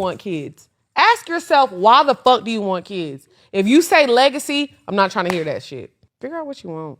want kids? Ask yourself, why the fuck do you want kids? If you say legacy, I'm not trying to hear that shit. Figure out what you want.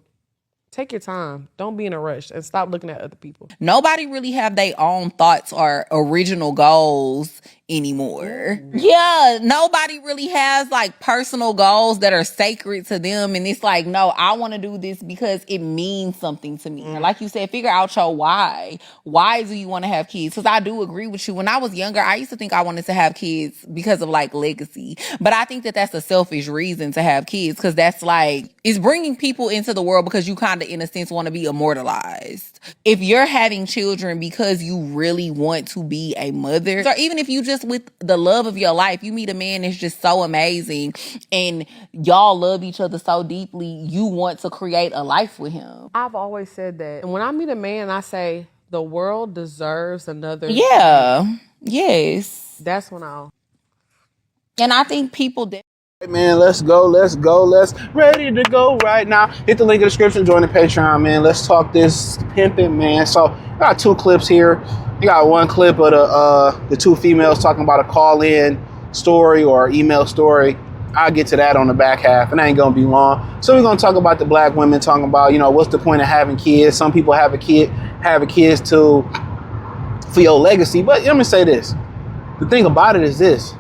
Take your time. Don't be in a rush and stop looking at other people. Nobody really have their own thoughts or original goals anymore. Yeah, nobody really has like personal goals that are sacred to them. And it's like, no, I want to do this because it means something to me. Like you said, figure out your why. Why do you want to have kids? Because I do agree with you. When I was younger, I used to think I wanted to have kids because of like legacy. But I think that that's a selfish reason to have kids, because that's like, it's bringing people into the world because you kind of, in a sense, want to be immortalized. If you're having children because you really want to be a mother, or even if you just with the love of your life, you meet a man that's just so amazing and y'all love each other so deeply, you want to create a life with him. I've always said that. And when I meet a man, I say, the world deserves another. Yeah. Yes. That's when I'll. And I think people Hey man, let's go. Let's ready to go right now. Hit the link in the description, join the Patreon, man. Let's talk this pimping, man. So I got 2 clips here. You got one clip of the 2 females talking about a call-in story or email story. I'll get to that on the back half, and it ain't gonna be long. So we're gonna talk about the black women, talking about, you know, what's the point of having kids? Some people have kids for your legacy. But let me say this. The thing about it is this.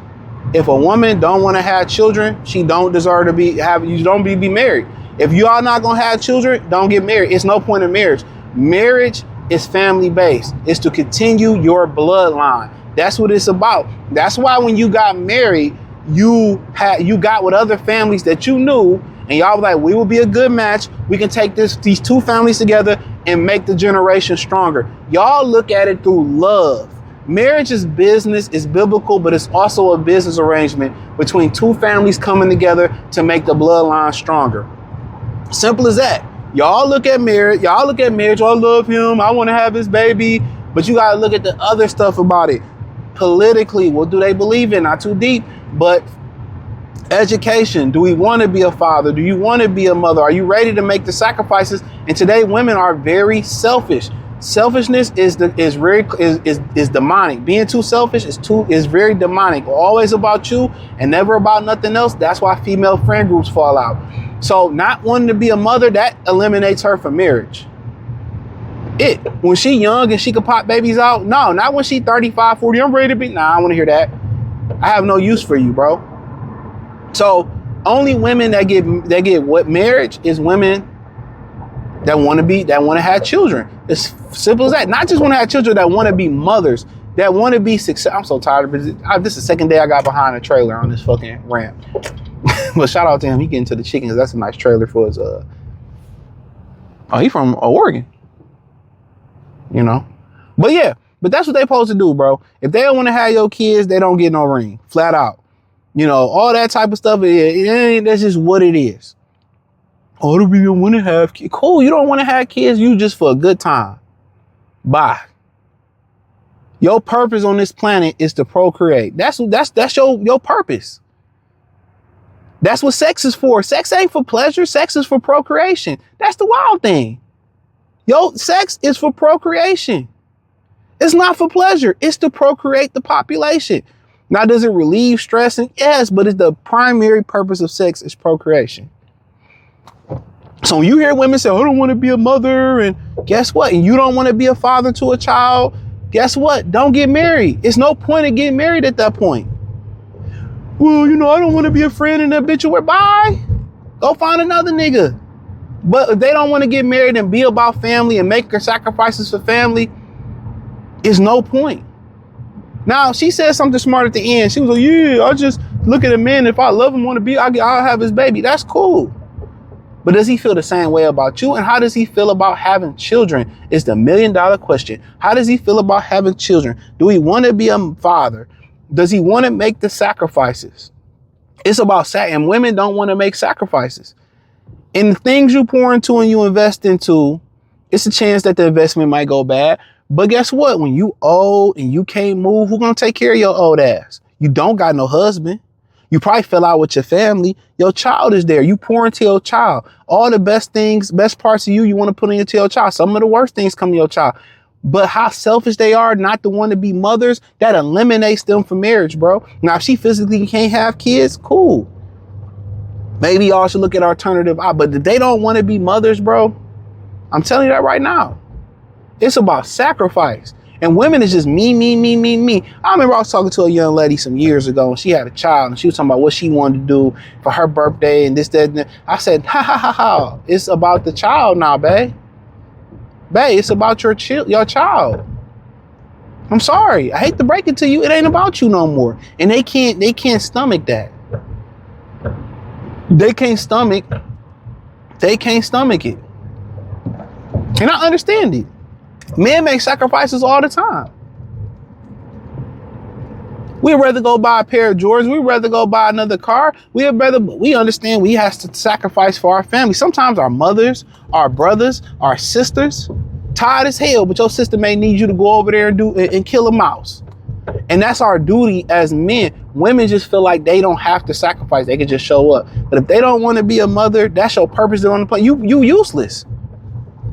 If a woman don't want to have children, she don't deserve to you don't be married. If you all not gonna have children, don't get married. It's no point in marriage. Marriage is family based. It's to continue your bloodline. That's what it's about. That's why when you got married, you got with other families that you knew, and y'all was like, we will be a good match. We can take these 2 families together and make the generation stronger. Y'all look at it through love. Marriage is business, it's biblical, but it's also a business arrangement between 2 families coming together to make the bloodline stronger. Simple as that. Y'all look at marriage, I love him, I want to have his baby, but you got to look at the other stuff about it. Politically, what do they believe in? Not too deep, but education. Do we want to be a father? Do you want to be a mother? Are you ready to make the sacrifices? And today women are very selfish. Selfishness is demonic. Being too selfish is very demonic. Always about you and never about nothing else. That's why female friend groups fall out. So not wanting to be a mother, that eliminates her from marriage. When she young and she could pop babies out, no, not when she 35, 40, I'm ready to be. Nah, I want to hear that. I have no use for you, bro. So only women that get what marriage is women that want to have children. It's simple as that. Not just want to have children, that want to be mothers, that want to be successful. I'm so tired of it. This is the second day I got behind a trailer on this fucking ramp. But shout out to him. He getting to the chickens. That's a nice trailer for his. He from Oregon. You know, but that's what they supposed to do, bro. If they don't want to have your kids, they don't get no ring. Flat out. You know, all that type of stuff. That's just what it is. Oh, do we don't want to have kids? Cool, you don't want to have kids. You just for a good time. Bye. Your purpose on this planet is to procreate. That's your purpose. That's what sex is for. Sex ain't for pleasure. Sex is for procreation. That's the wild thing. Sex is for procreation. It's not for pleasure. It's to procreate the population. Now, does it relieve stress? Yes, but it's the primary purpose of sex is procreation. So when you hear women say, I don't want to be a mother, and guess what? And you don't want to be a father to a child, guess what? Don't get married. It's no point in getting married at that point. Well, I don't want to be a friend in that bitch. Bye. Go find another nigga. But if they don't want to get married and be about family and make their sacrifices for family, it's no point. Now, she said something smart at the end. She was like, yeah, I'll just look at a man. If I love him, I'll have his baby. That's cool. But does he feel the same way about you? And how does he feel about having children? Is the $1 million question. How does he feel about having children? Do he want to be a father? Does he want to make the sacrifices? It's about and women don't want to make sacrifices. And the things you pour into and you invest into, it's a chance that the investment might go bad. But guess what? When you old and you can't move, who's going to take care of your old ass? You don't got no husband. You probably fell out with your family. Your child is there. You pour into your child. All the best parts of you want to put into your child. Some of the worst things come to your child. but how selfish they are not to want to be mothers, that eliminates them from marriage, bro. Now, if she physically can't have kids, cool. Maybe y'all should look at alternative, but if they don't want to be mothers, bro, I'm telling you that right now. It's about sacrifice. And women is just me. I remember I was talking to a young lady some years ago, and she had a child, and she was talking about what she wanted to do for her birthday and this, that, and that. I said, ha. It's about the child now, babe. Babe, it's about your child. I'm sorry. I hate to break it to you. It ain't about you no more. And they can't stomach that. They can't stomach it. And I understand it. Men make sacrifices all the time. We'd rather go buy a pair of Jordans. We'd rather go buy another car. We understand we have to sacrifice for our family. Sometimes our mothers, our brothers, our sisters, tired as hell, but your sister may need you to go over there and kill a mouse. And that's our duty as men. Women just feel like they don't have to sacrifice. They can just show up. But if they don't want to be a mother, that's your purpose. They're on the plane. You useless.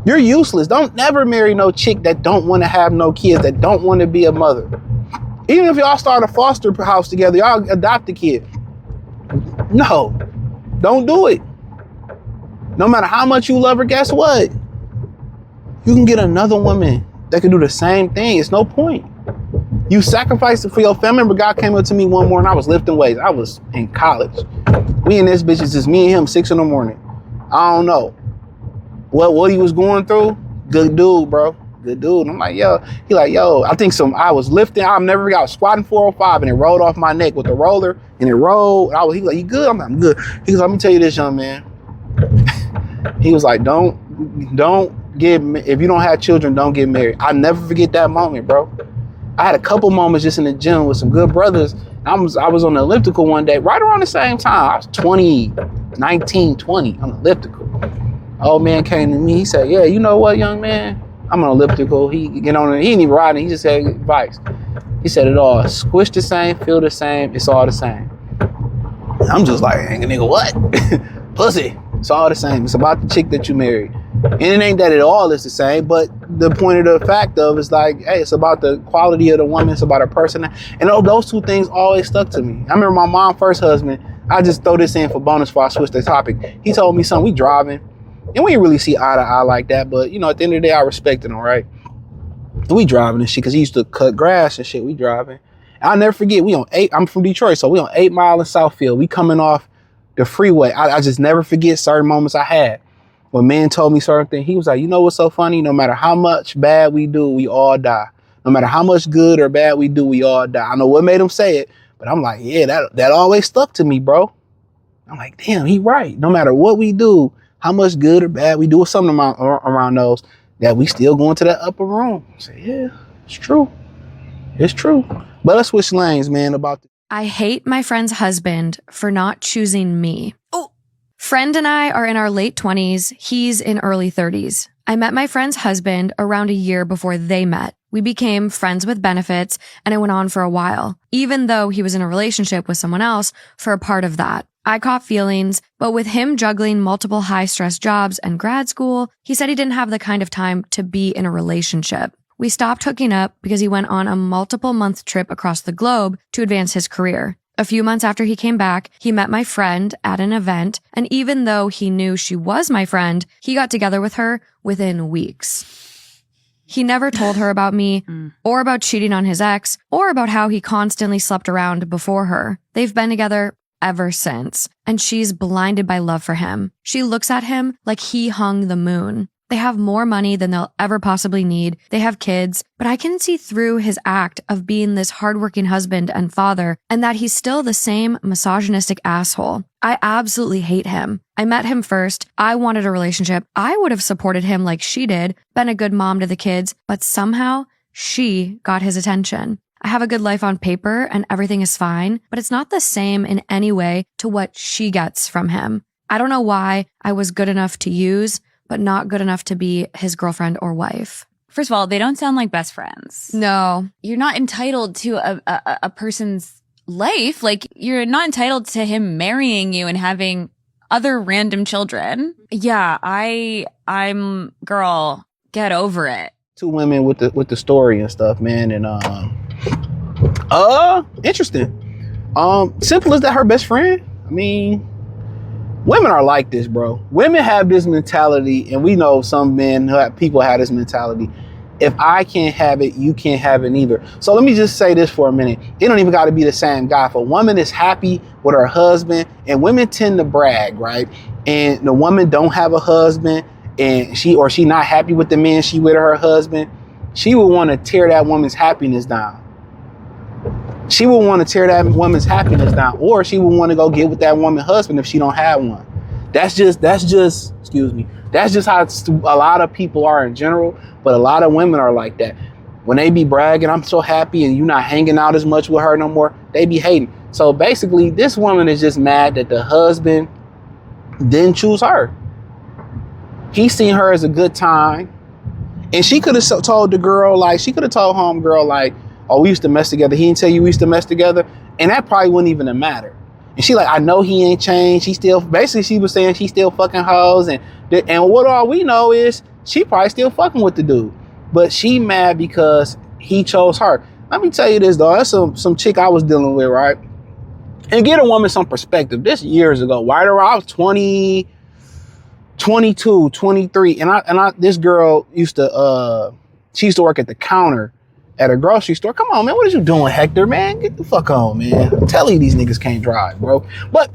You're useless. Don't never marry no chick that don't want to have no kids, that don't want to be a mother. Even if y'all start a foster house together, y'all adopt a kid. No, don't do it. No matter how much you love her, guess what? You can get another woman that can do the same thing. It's no point. You sacrifice it for your family. But God came up to me one morning. I was lifting weights. I was in college. We in this bitch, it's just me and him, 6 a.m. I don't know what he was going through. Good dude, bro. Good dude. I'm like, yo. He like, yo, I was lifting. I was squatting 405 and it rolled off my neck with the roller and it rolled. He was like, you good? I'm like, I'm good. He goes, let me tell you this, young man. He was like, if you don't have children, don't get married. I'll never forget that moment, bro. I had a couple moments just in the gym with some good brothers. I was on the elliptical one day, right around the same time. I was 20 on the elliptical. Old man came to me. He said, yeah, you know what, young man? I'm on elliptical. He ain't even riding. He just had advice. He said it all. Squish the same, feel the same. It's all the same. And I'm just like, nigga, what? Pussy. It's all the same. It's about the chick that you married. And it ain't that it all is the same, but the point of the fact of is like, hey, it's about the quality of the woman. It's about her person. And those two things always stuck to me. I remember my mom's first husband. I just throw this in for bonus before I switch the topic. He told me, son, we driving. And we didn't really see eye to eye like that. But, at the end of the day, I respected him, right? And we driving and shit, because he used to cut grass and shit. We driving. And I'll never forget, I'm from Detroit, so we on 8 Mile in Southfield. We coming off the freeway. I just never forget certain moments I had. When man told me certain things, he was like, you know what's so funny? No matter how much bad we do, we all die. No matter how much good or bad we do, we all die. I know what made him say it, but I'm like, yeah, that always stuck to me, bro. I'm like, damn, he right. No matter what we do, how much good or bad we do, or something around those, that we still going to that upper room. I say, yeah, it's true. It's true. But let's switch lanes, man, I hate my friend's husband for not choosing me. Oh. Friend and I are in our late 20s. He's in early 30s. I met my friend's husband around a year before they met. We became friends with benefits, and it went on for a while, even though he was in a relationship with someone else for a part of that. I caught feelings, but with him juggling multiple high-stress jobs and grad school, he said he didn't have the kind of time to be in a relationship. We stopped hooking up because he went on a multiple-month trip across the globe to advance his career. A few months after he came back, he met my friend at an event, and even though he knew she was my friend, he got together with her within weeks. He never told her about me, or about cheating on his ex, or about how he constantly slept around before her. They've been together ever since, and she's blinded by love for him. She looks at him like he hung the moon. They have more money than they'll ever possibly need. They have kids, but I can see through his act of being this hardworking husband and father, and that he's still the same misogynistic asshole. I absolutely hate him. I met him first. I wanted a relationship. I would have supported him like she did, been a good mom to the kids, but somehow she got his attention. I have a good life on paper and everything is fine, but it's not the same in any way to what she gets from him. I don't know why I was good enough to use, but not good enough to be his girlfriend or wife. First of all, they don't sound like best friends. No. You're not entitled to a person's life. Like, you're not entitled to him marrying you and having other random children. Yeah, I'm girl, get over it. two women with the story and stuff, man. And interesting. Simple as that her best friend. I mean, women are like this, bro. Women have this mentality, and we know some men people have this mentality. If I can't have it, you can't have it either. So let me just say this for a minute. It don't even got to be the same guy. If a woman is happy with her husband, and women tend to brag, right? And the woman don't have a husband, and she not happy with the man she with her husband, she will want to tear that woman's happiness down. She will want to tear that woman's happiness down, or she will want to go get with that woman's husband if she don't have one. That's just, excuse me. That's just how a lot of people are in general, but a lot of women are like that. When they be bragging, I'm so happy, and you not hanging out as much with her no more, they be hating. So basically, this woman is just mad that the husband didn't choose her. He seen her as a good time, and she could have told the girl, like, she could have told homegirl, like, oh, we used to mess together. He didn't tell you we used to mess together, and that probably wouldn't even have mattered. And she like, I know he ain't changed. He still, basically she was saying she still fucking hoes. And what all we know is she probably still fucking with the dude. But she mad because he chose her. Let me tell you this, though. That's some chick I was dealing with, right? And get a woman some perspective. This years ago, right around, I was 20, 22, 23. And I this girl used to, she used to work at the counter at a grocery store. Come on, man. What is you doing, Hector, man? Get the fuck on, man. I'm telling you, these niggas can't drive, bro. But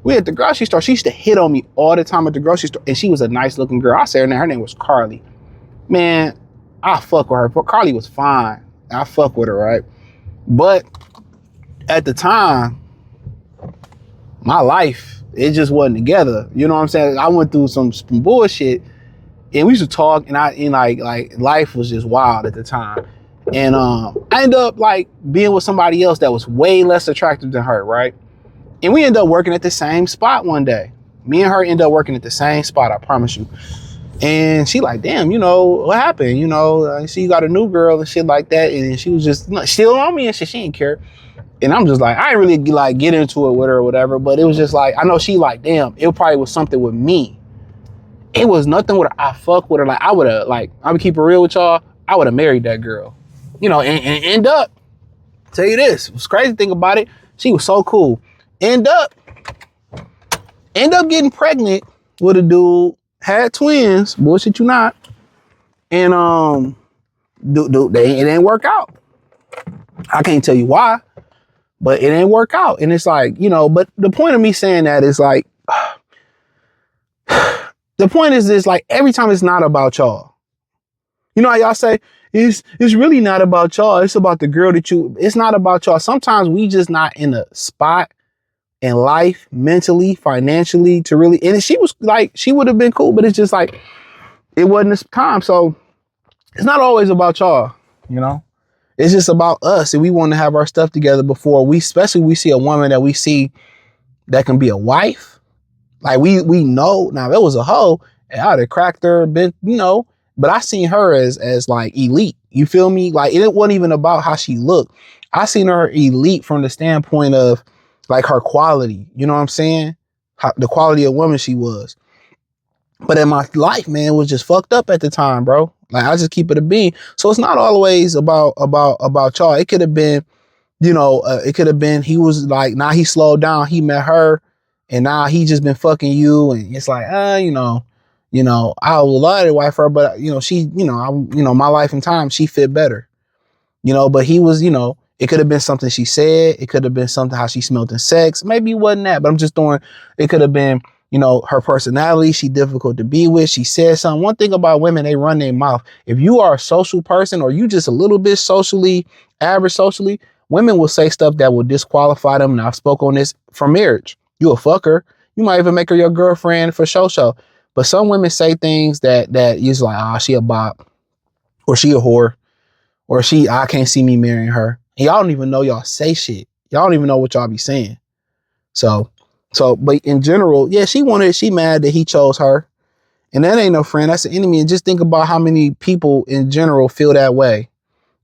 we at the grocery store. She used to hit on me all the time at the grocery store. And she was a nice looking girl. I said her name. Her name was Carly. Man, I fuck with her. But Carly was fine. I fuck with her, right? But at the time, my life, it just wasn't together. You know what I'm saying? I went through some bullshit. And we used to talk. And like life was just wild at the time. And I ended up like being with somebody else that was way less attractive than her, right? And we ended up working at the same spot one day. Me and her ended up working at the same spot, I promise you. And she like, damn, you know, what happened? You know, I see you got a new girl and shit like that. And she was just still on me and shit. She didn't care. And I'm just like, I didn't really like get into it with her or whatever. But it was just like, I know she like, damn, it probably was something with me. It was nothing with her. I fuck with her. Like, I would have, like, I'm gonna keep it real with y'all. I would have married that girl. You know, and end up, tell you this, what's crazy thing about it, she was so cool. End up getting pregnant with a dude, had twins, bullshit you not, and it didn't work out. I can't tell you why, but it didn't work out. And it's like, you know, but the point of me saying that is like, the point is this, like, every time it's not about y'all. You know how y'all say, it's really not about y'all. It's about the girl it's not about y'all. Sometimes we just not in a spot in life, mentally, financially, to really, and she was like, she would have been cool, but it's just like, it wasn't this time. So it's not always about y'all, you know? It's just about us, and we want to have our stuff together before especially we see a woman that we see that can be a wife. Like we know, now if it was a hoe, and I'd have cracked her, been, you know, but I seen her as like elite. You feel me? Like it wasn't even about how she looked. I seen her elite from the standpoint of like her quality. You know what I'm saying? The quality of woman she was. But in my life, man, it was just fucked up at the time, bro. Like I just keep it a bean. So it's not always about y'all. It could have been, you know, it could have been he was like, now he slowed down. He met her, and now he just been fucking you, and it's like, you know, I would love to wife her, but you know, she, you know, my life and time, she fit better, you know, but he was, you know, it could have been something she said. It could have been something how she smelled in sex. Maybe it wasn't that, but I'm just throwing, it could have been, you know, her personality. She difficult to be with. She said something. One thing about women, they run their mouth. If you are a social person or you just a little bit average socially, women will say stuff that will disqualify them. And I've spoke on this for marriage. You a fucker. You might even make her your girlfriend for show. But some women say things that is like, oh, she a bop, or she a whore, or I can't see me marrying her. And y'all don't even know y'all say shit. Y'all don't even know what y'all be saying. So, but in general, yeah, she mad that he chose her. And that ain't no friend. That's an enemy. And just think about how many people in general feel that way.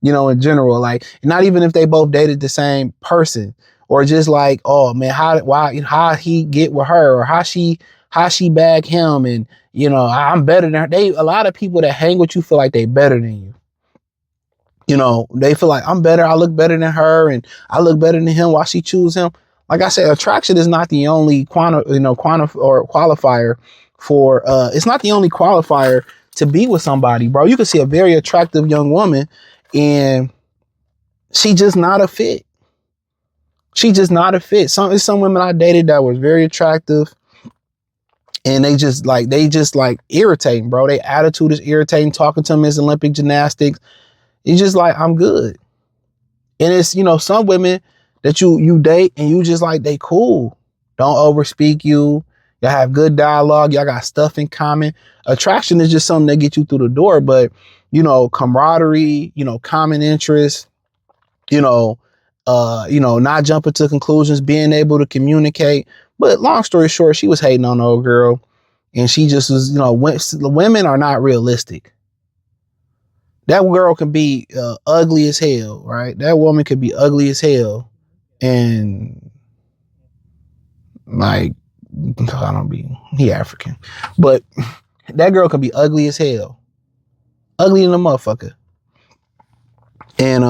You know, in general, like, not even if they both dated the same person, or just like, oh man, how he get with her, or how she bag him, and you know, I'm better than her. A lot of people that hang with you feel like they better than you. You know, they feel like I'm better. I look better than her, and I look better than him. Why she choose him? Like I said, attraction is not the only qualifier for. It's not the only qualifier to be with somebody, bro. You can see a very attractive young woman, and she just not a fit. She just not a fit. Some women I dated that was very attractive, and they just like irritating, bro. Their attitude is irritating. Talking to them is Olympic gymnastics. It's just like, I'm good. And it's, you know, some women that you date and you just like, they cool. Don't overspeak you. Y'all have good dialogue. Y'all got stuff in common. Attraction is just something that gets you through the door. But, you know, camaraderie, you know, common interests, not jumping to conclusions, being able to communicate. But long story short, she was hating on the old girl. And she just was, women are not realistic. That girl can be ugly as hell, right? That woman could be ugly as hell. And like, he African. But that girl could be ugly as hell. Ugly in the motherfucker. And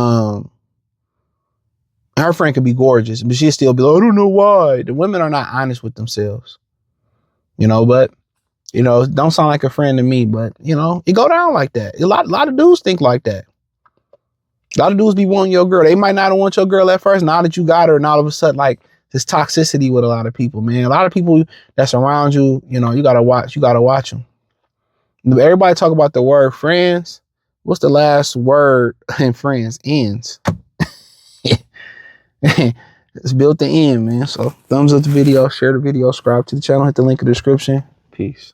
her friend could be gorgeous, but she'd still be like, I don't know why. The women are not honest with themselves. But don't sound like a friend to me, but it go down like that. A lot of dudes think like that. A lot of dudes be wanting your girl. They might not want your girl at first. Now that you got her, and all of a sudden, like, this toxicity with a lot of people, man. A lot of people that's around you, you gotta watch. You gotta watch them. Everybody talk about the word friends. What's the last word in friends? Ends. It's built to end, man. So thumbs up the video, share the video, subscribe to the channel, hit the link in the description. Peace.